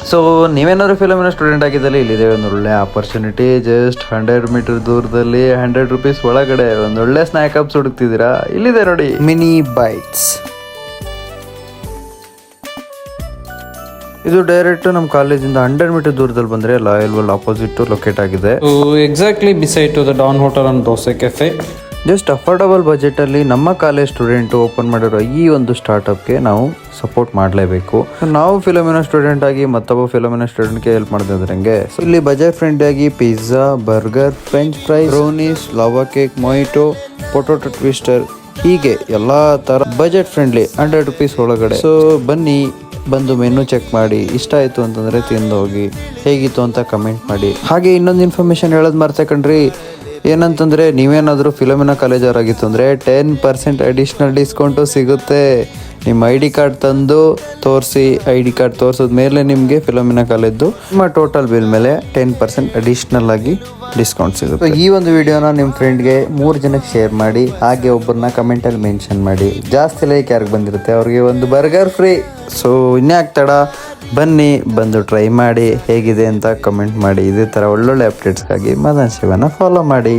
So ನೀವೇನಾದ್ರು ಫಿಲಮಿನ student ಆಗಿದ್ದಲ್ಲಿ ಇಲ್ಲಿದೆ ಒಂದು ಒಳ್ಳೆ ಆಪರ್ಚುನಿಟಿ. ಜಸ್ಟ್ 100 ಮೀಟರ್ ದೂರದಲ್ಲಿ 100 ರೂಪೀಸ್ ಒಳಗಡೆ ಒಂದು ಒಳ್ಳೆ ಸ್ನ್ಯಾಕ್ ಅಪ್ಸ್ ಹುಡುಕ್ತಿದ್ದೀರಾ, ಇಲ್ಲಿದೆ ನೋಡಿ, ಮಿನಿ ಬೈಟ್ಸ್. ಇದು ಡೈರೆಕ್ಟ್ ನಮ್ಮ ಕಾಲೇಜಿಂದ 100 ಮೀಟರ್ ದೂರದಲ್ಲಿ ಬಂದರೆ ಲಾಯಲ್ ವರ್ಲ್ಡ್ ಆಪೋಸಿಟ್ ಲೊಕೇಟ್ ಆಗಿದೆ. Exactly beside to the Don hotel and dosa cafe. Just affordable ಬಜೆಟಲ್ಲಿ ನಮ್ಮ ಕಾಲೇಜ್ ಸ್ಟೂಡೆಂಟು ಓಪನ್ ಮಾಡಿರೋ ಈ ಒಂದು ಸ್ಟಾರ್ಟಪ್ಗೆ ನಾವು ಸಪೋರ್ಟ್ ಮಾಡಲೇಬೇಕು. ನಾವು ಫಿಲಮಿನ ಸ್ಟೂಡೆಂಟ್ ಆಗಿ ಮತ್ತೊಬ್ಬ ಫಿಲಮಿನ ಸ್ಟೂಡೆಂಟ್ಗೆ ಹೆಲ್ಪ್ ಮಾಡ್ತಿದ್ರಂಗೆ ಇಲ್ಲಿ ಬಜೆಟ್ ಫ್ರೆಂಡ್ಲಿ ಆಗಿ pizza, burger, french fries, brownies, lava cake, mojito, potato twister, ಹೀಗೆ ಎಲ್ಲ ಥರ ಬಜೆಟ್ ಫ್ರೆಂಡ್ಲಿ 100 ರೂಪೀಸ್ ಒಳಗಡೆ. ಸೊ ಬನ್ನಿ, ಬಂದು ಮೆನು ಚೆಕ್ ಮಾಡಿ, ಇಷ್ಟ ಆಯಿತು ಅಂತಂದರೆ ತಿಂದು ಹೋಗಿ, ಹೇಗಿತ್ತು ಅಂತ ಕಮೆಂಟ್ ಮಾಡಿ. ಹಾಗೆ ಇನ್ನೊಂದು ಇನ್ಫಾರ್ಮೇಷನ್ ಹೇಳೋದು ಮರ್ತೆ ಕಣ್ರಿ, ಏನಂತಂದರೆ ನೀವೇನಾದರೂ ಫಿಲಮಿನ ಕಾಲೇಜವರಾಗಿತ್ತು ಅಂದರೆ 10% ಅಡಿಷ್ನಲ್ ಡಿಸ್ಕೌಂಟು ಸಿಗುತ್ತೆ. ನಿಮ್ಮ ID ಕಾರ್ಡ್ ತಂದು ತೋರಿಸಿ, ID ಕಾರ್ಡ್ ತೋರಿಸಿದ ಮೇಲೆ ನಿಮಗೆ ಫಿಲಮಿನ ಕಾಲೇಜು ನಿಮ್ಮ ಟೋಟಲ್ ಬಿಲ್ ಮೇಲೆ 10% ಅಡಿಷ್ನಲ್ ಆಗಿ ಡಿಸ್ಕೌಂಟ್ ಸಿಗುತ್ತೆ. ಈ ಒಂದು ವಿಡಿಯೋನ ನಿಮ್ಮ ಫ್ರೆಂಡ್ಗೆ 3 ಜನಕ್ಕೆ ಶೇರ್ ಮಾಡಿ, ಹಾಗೆ ಒಬ್ಬರನ್ನ ಕಮೆಂಟಲ್ಲಿ ಮೆನ್ಷನ್ ಮಾಡಿ. ಜಾಸ್ತಿ ಲೈಕ್ ಯಾರಿಗೆ ಬಂದಿರುತ್ತೆ ಅವ್ರಿಗೆ ಒಂದು ಬರ್ಗರ್ ಫ್ರೀ. ಸೊ ಇನ್ಯಾಕೆ ತಡ, ಬನ್ನಿ, ಬಂದು ಟ್ರೈ ಮಾಡಿ, ಹೇಗಿದೆ ಅಂತ ಕಮೆಂಟ್ ಮಾಡಿ. ಇದೇ ಥರ ಒಳ್ಳೊಳ್ಳೆ ಅಪ್ಡೇಟ್ಸ್ಗಾಗಿ ಮದನ್ ಶಿವನ ಫಾಲೋ ಮಾಡಿ.